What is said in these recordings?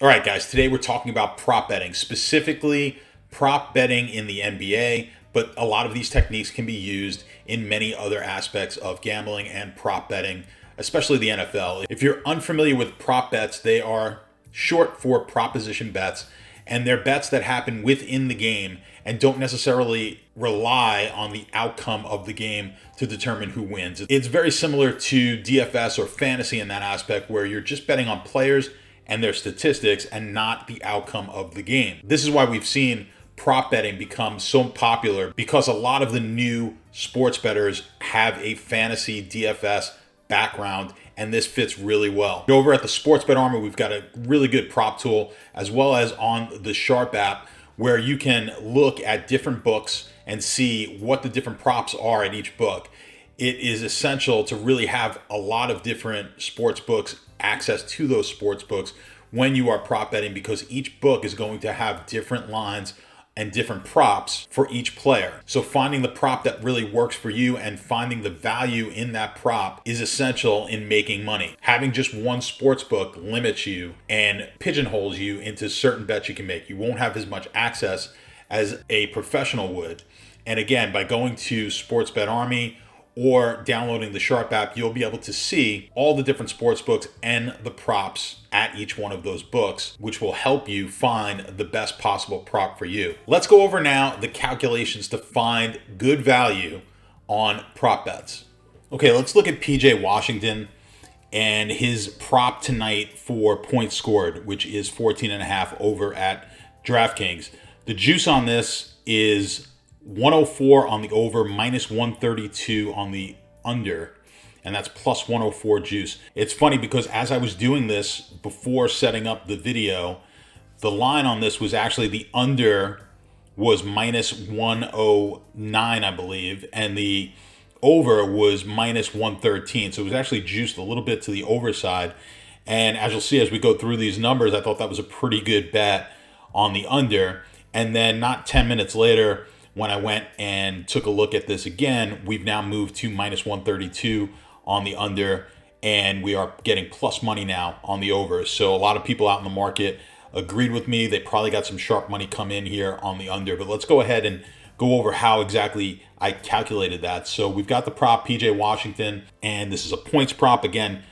All right, guys, today we're talking about prop betting, specifically prop betting in the NBA, but a lot of these techniques can be used in many other aspects of gambling and prop betting, especially the NFL. If you're unfamiliar with prop bets, they are short for proposition bets, and they're bets that happen within the game and don't necessarily rely on the outcome of the game to determine who wins. It's very similar to DFS or fantasy in that aspect, where you're just betting on players and their statistics and not the outcome of the game. This is why we've seen prop betting become so popular, because a lot of the new sports bettors have a fantasy DFS background, and this fits really well. Over at the Sportsbet Army, we've got a really good prop tool, as well as on the Sharp app, where you can look at different books and see what the different props are at each book. It is essential to really have a lot of different sports books, access to those sports books when you are prop betting, because each book is going to have different lines and different props for each player. So finding the prop that really works for you and finding the value in that prop is essential in making money. Having just one sports book limits you and pigeonholes you into certain bets you can make. You won't have as much access as a professional would. And again, by going to Sportsbet Army or downloading the Sharp app, you'll be able to see all the different sports books and the props at each one of those books, which will help you find the best possible prop for you. Let's go over now the calculations to find good value on prop bets. Okay, let's look at PJ Washington and his prop tonight for points scored, which is 14.5 over at Draftkings. The juice on this is 104 on the over, minus 132 on the under, and that's plus 104 juice. It's funny because as I was doing this before setting up the video, the line on this was actually the under was minus 109, I believe, and the over was minus 113. So it was actually juiced a little bit to the over side. And as you'll see as we go through these numbers, I thought that was a pretty good bet on the under. And then not 10 minutes later, when I went and took a look at this again, we've now moved to minus 132 on the under, and we are getting plus money now on the over. So a lot of people out in the market agreed with me. They probably got some sharp money come in here on the under. But let's go ahead and go over how exactly I calculated that. So we've got the prop PJ Washington, and this is a points prop. Again,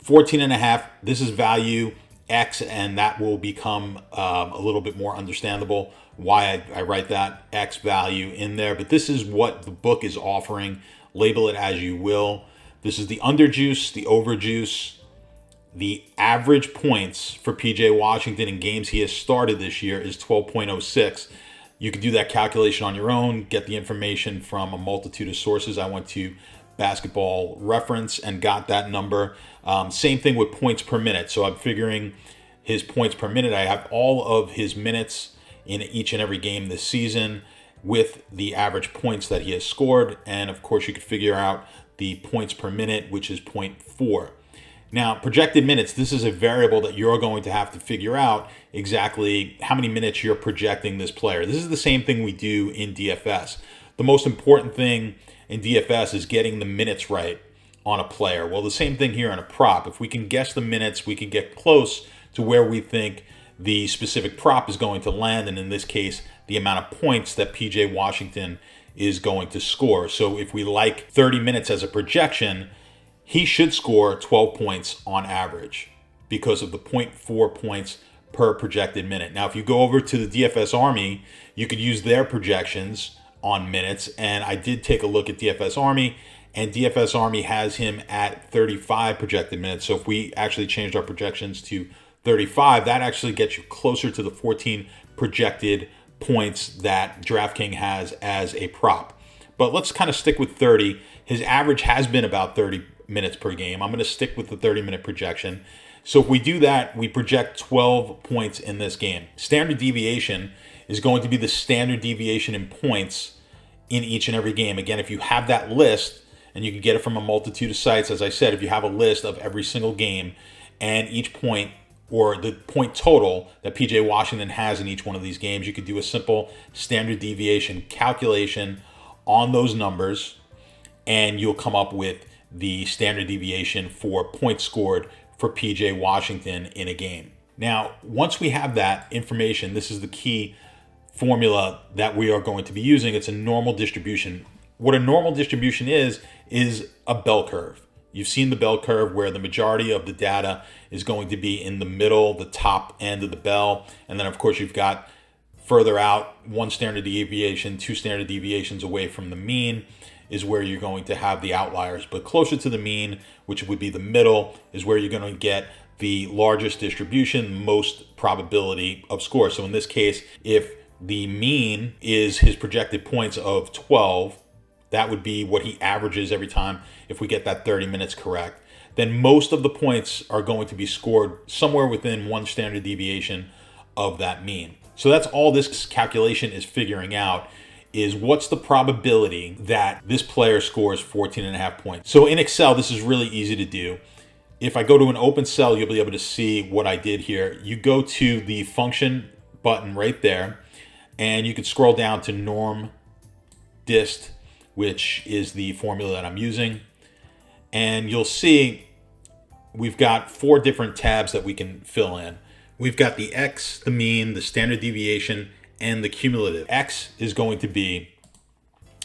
14.5. This is value X, and that will become a little bit more understandable why I write that X value in there. But this is what the book is offering. Label it as you will. This is the under juice, the over juice. The average points for PJ Washington in games he has started this year is 12.06. You can do that calculation on your own, get the information from a multitude of sources. I went to Basketball Reference and got that number. Same thing with points per minute. So I'm figuring his points per minute. I have all of his minutes in each and every game this season with the average points that he has scored. And of course, you could figure out the points per minute, which is 0.4. Now, projected minutes, this is a variable that you're going to have to figure out exactly how many minutes you're projecting this player. This is the same thing we do in DFS. The most important thing in DFS is getting the minutes right on a player. Well, the same thing here on a prop. If we can guess the minutes, we can get close to where we think the specific prop is going to land, and in this case, the amount of points that PJ Washington is going to score. So if we like 30 minutes as a projection, he should score 12 points on average because of the 0.4 points per projected minute. Now, if you go over to the DFS Army, you could use their projections on minutes, and I did take a look at DFS Army, and DFS Army has him at 35 projected minutes. So if we actually changed our projections to 35, that actually gets you closer to the 14 projected points that DraftKings has as a prop. But let's kind of stick with 30. His average has been about 30 minutes per game. I'm going to stick with the 30-minute projection. So if we do that, we project 12 points in this game. Standard deviation is going to be the standard deviation in points in each and every game. Again, if you have that list, and you can get it from a multitude of sites, as I said, if you have a list of every single game and each point or the point total that PJ Washington has in each one of these games, you could do a simple standard deviation calculation on those numbers, and you'll come up with the standard deviation for points scored for PJ Washington in a game. Now, once we have that information, this is the key formula that we are going to be using. It's a normal distribution. What a normal distribution is a bell curve. You've seen the bell curve where the majority of the data is going to be in the middle, the top end of the bell. And then, of course, you've got further out, 1 standard deviation, 2 standard deviations away from the mean is where you're going to have the outliers. But closer to the mean, which would be the middle, is where you're going to get the largest distribution, most probability of score. So in this case, if the mean is his projected points of 12, that would be what he averages every time if we get that 30 minutes correct. Then most of the points are going to be scored somewhere within 1 standard deviation of that mean. So that's all this calculation is figuring out, is what's the probability that this player scores 14.5 points. So in Excel, this is really easy to do. If I go to an open cell, you'll be able to see what I did here. You go to the function button right there, and you can scroll down to norm dist, which is the formula that I'm using. And you'll see we've got 4 different tabs that we can fill in. We've got the X, the mean, the standard deviation, and the cumulative. X is going to be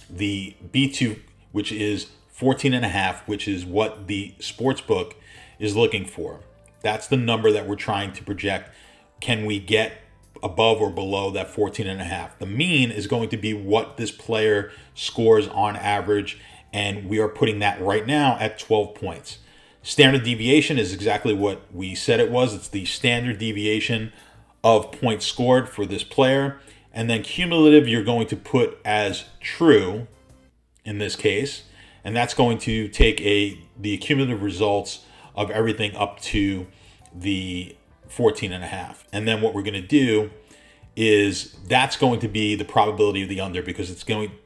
the B2, which is 14.5, which is what the sportsbook is looking for. That's the number that we're trying to project. Can we get above or below that 14.5? The mean is going to be what this player scores on average, and we are putting that right now at 12 points. Standard deviation is exactly what we said it was. It's the standard deviation of points scored for this player. And then cumulative, you're going to put as true in this case. And that's going to take the cumulative results of everything up to the 14.5. And then what we're going to do is that's going to be the probability of the under, because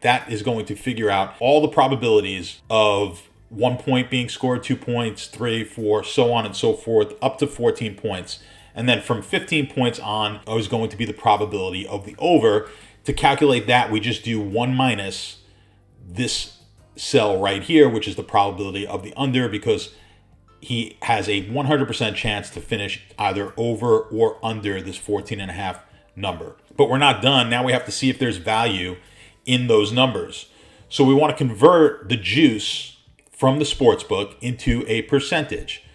that is going to figure out all the probabilities of 1 point being scored, 2 points, 3, 4, so on and so forth, up to 14 points. And then from 15 points on is going to be the probability of the over. To calculate that, we just do 1 minus this cell right here, which is the probability of the under, because he has a 100% chance to finish either over or under this 14.5 number. But we're not done. Now we have to see if there's value in those numbers. So we want to convert the juice from the sportsbook into a percentage.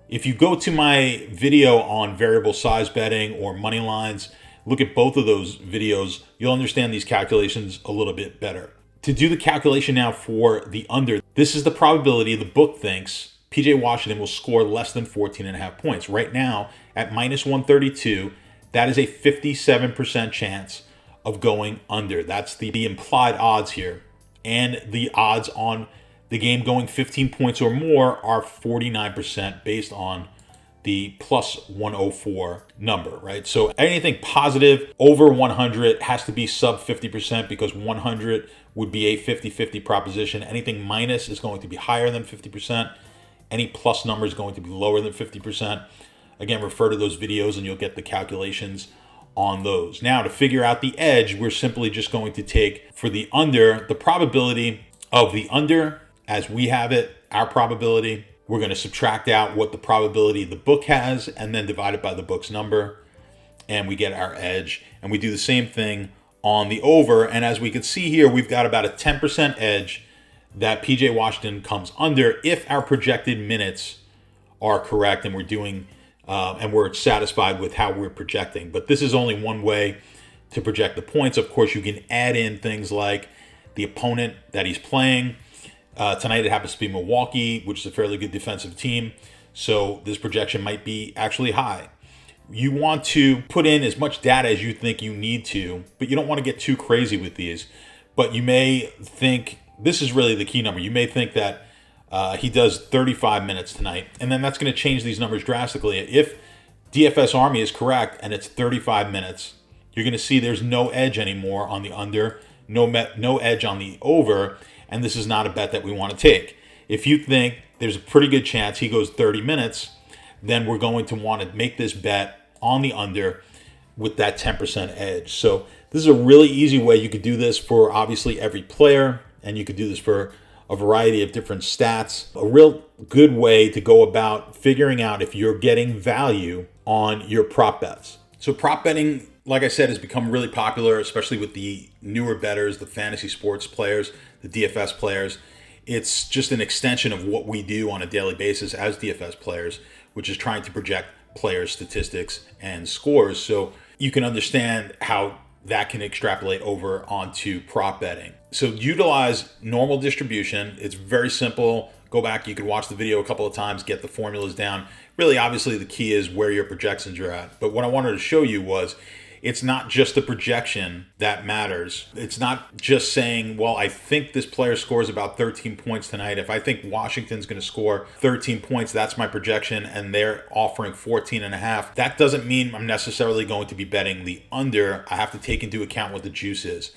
If you go to my video on variable size betting or money lines, look at both of those videos, you'll understand these calculations a little bit better. To do the calculation now for the under, this is the probability the book thinks PJ Washington will score less than 14.5 points. Right now, at minus 132, that is a 57% chance of going under. That's the implied odds here. And the odds on the game going 15 points or more are 49% based on the plus 104 number, right? So anything positive over 100 has to be sub 50%, because 100 would be a 50-50 proposition. Anything minus is going to be higher than 50%. Any plus number is going to be lower than 50%. Again, refer to those videos and you'll get the calculations on those. Now, to figure out the edge, we're simply just going to take, for the under, the probability of the under as we have it, our probability. We're going to subtract out what the probability the book has and then divide it by the book's number, and we get our edge. And we do the same thing on the over. And as we can see here, we've got about a 10% edge that PJ Washington comes under if our projected minutes are correct and we're doing and we're satisfied with how we're projecting. But this is only one way to project the points. Of course, you can add in things like the opponent that he's playing. Tonight it happens to be Milwaukee, which is a fairly good defensive team. So this projection might be actually high. You want to put in as much data as you think you need to, but you don't want to get too crazy with these. But you may think, this is really the key number. You may think that he does 35 minutes tonight, and then that's going to change these numbers drastically. If DFS Army is correct and it's 35 minutes, you're going to see there's no edge anymore on the under, no edge on the over, and this is not a bet that we want to take. If you think there's a pretty good chance he goes 30 minutes, then we're going to want to make this bet on the under with that 10% edge. So this is a really easy way. You could do this for obviously every player, and you could do this for a variety of different stats. A real good way to go about figuring out if you're getting value on your prop bets. So prop betting, like I said, has become really popular, especially with the newer bettors, the fantasy sports players, the DFS players. It's just an extension of what we do on a daily basis as DFS players, which is trying to project players' statistics and scores. So you can understand how that can extrapolate over onto prop betting. So utilize normal distribution. It's very simple. Go back, you can watch the video a couple of times, get the formulas down. Really, obviously, the key is where your projections are at. But what I wanted to show you was it's not just the projection that matters. It's not just saying, well, I think this player scores about 13 points tonight. If I think Washington's going to score 13 points, that's my projection, and they're offering 14 and a half. That doesn't mean I'm necessarily going to be betting the under. I have to take into account what the juice is.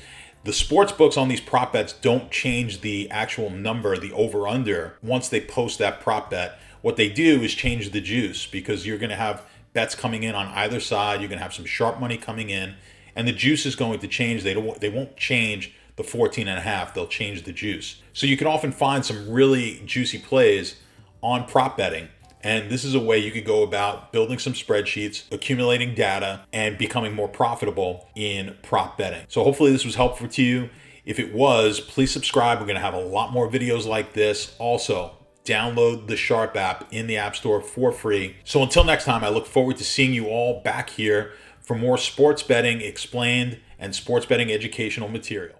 The sports books on these prop bets don't change the actual number, the over-under, once they post that prop bet. What they do is change the juice, because you're going to have bets coming in on either side. You're going to have some sharp money coming in, and the juice is going to change. They won't change the 14 and a half. They'll change the juice. So you can often find some really juicy plays on prop betting. And this is a way you could go about building some spreadsheets, accumulating data, and becoming more profitable in prop betting. So hopefully this was helpful to you. If it was, please subscribe. We're going to have a lot more videos like this. Also, download the Sharp app in the App Store for free. So until next time, I look forward to seeing you all back here for more sports betting explained and sports betting educational material.